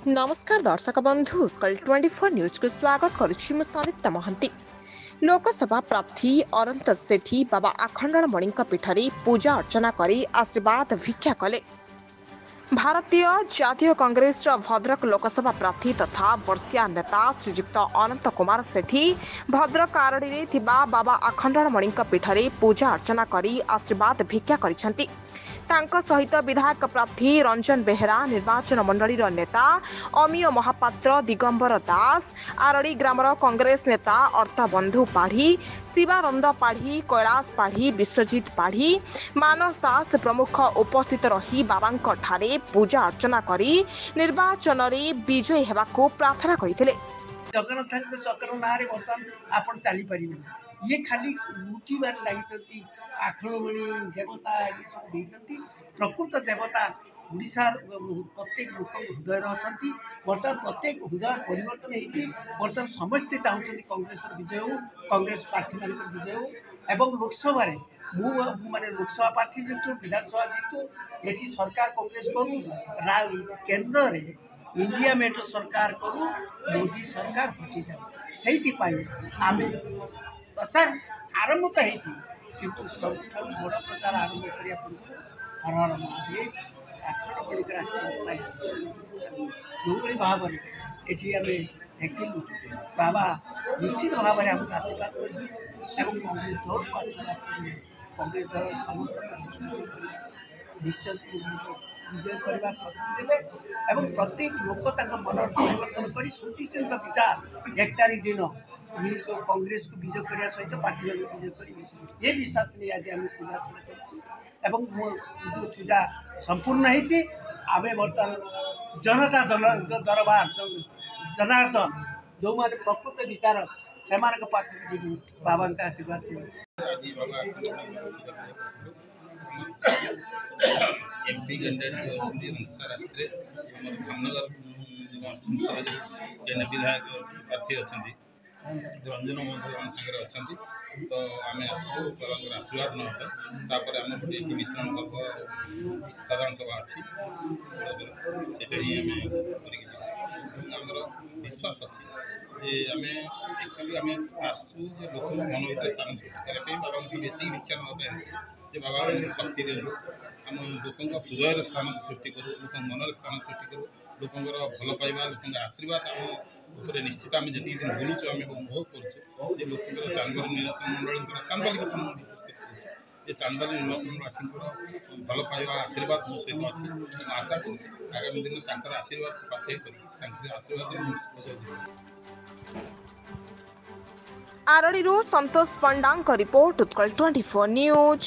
नमस्कार दर्शक बंधु कल 24 न्यूज को स्वागत करुछि मु संदीप्ता महंती। लोकसभा प्रार्थी अनंत सेठी बाबा आखंडमणि पीठरे पूजा अर्चना करी आशीर्वाद भिक्षा कले। भारतीय जातीय कांग्रेस भद्रक लोकसभा प्रार्थी तथा वर्षिया नेता श्रीजुक्त अनंत कुमार सेठी भद्रक आरडी थिबा बाबा आखंडमणि पीठरे पूजा अर्चना करी आशीर्वाद भिक्षा करिसेंती। तांको सहित विधायक प्रार्थी रंजन बेहेरा, निर्वाचन मंडलीर नेता अमीय महापात्र, दिगंबर दास, आरडी ग्रामर कांग्रेस नेता अर्थबंधु पाढ़ी, शिवानंद पाढ़ी, कैलाश पाढ़ी, विश्वजित पाढ़ी, मानस दास प्रमुख उपस्थित रही बाबा ठारे पूजा अर्चना करी निर्वाचन में विजयी हेबाकू प्रार्थना करथिले। जगन्नाथ चक्र ना बर्तमान आप चली पारे ये खाली लुटिबार लगी आखंडमणि देवता ये सब देती प्रकृत देवता ओडिशार प्रत्येक लोक हृदय अच्छा बर्तमान प्रत्येक हृदय परिवर्तन होती बर्तमान समस्ते चाहते कांग्रेस विजय हो कांग्रेस प्रार्थी मान विजय हो एवं लोकसभा माने लोकसभा प्रार्थी जीतु विधानसभा जीतु ये सरकार कांग्रेस करू केन्द्र में इंडिया मेट सरकार करू मोदी सरकार हटि जाए से आम प्रचार आरंभ तो होती किंतु सब बड़ प्रचार आरंभ करने पूर्व हर हर महादेव आखंडमणि आशीर्वाद जो भाव में ये आम देखलु बाबा निश्चित भाव में आमको आशीर्वाद करेंगे कांग्रेस दल को आशीर्वाद करेंगे कांग्रेस दल समस्त निश्चय विजय करने शक्ति देवे और प्रत्येक लोक मन परिवर्तन कर सुचिंतित विचार 1 तारीख दिन ये कांग्रेस को विजय करने सहित पार्टी विजय करेंगे ये विश्वास नहीं आज आम पूजा अर्चना कर जो पूजा संपूर्ण होती आम बर्तमान जनता दरबार जनार्दन जो मैंने प्रकृत विचार से पाखक जी बाबा का आशीर्वाद एमपी कैंडिडेट जो रात्रि धामनगर जेने विधायक प्रार्थी अच्छा रंजन मोहन सागर अच्छा तो आम आसू बाबा आशीर्वाद नापर आम गोटे मिश्रण पर्व साधारण सभा अच्छी से आमर विश्वास अच्छी जे आम एक्चुअली आम आसू लोक मन भर स्थान सृष्टि करने बाबा जी भिक्षा नापे बाबा शक्ति दिंतु आम लोक हृदय स्थान सृष्टि करूँ लोक मन स्थान सृष्टि करूँ लोकर भल पाइबा लोक आशीर्वाद आम निश्चित आम जी दिन बुलूँ आम उपभोग करुँ लोक चांदबाली निर्वाचन मंडल चांदबाली कथा विशेष कर चांदबाली निर्वाचन आसी भल पाइबा आशीर्वाद मो सहित अच्छी आशा करुँ आगामी दिन आशीर्वाद पाथे कर आशीर्वाद आरडी संतोष पंडा रिपोर्ट उत्कल 24 न्यूज।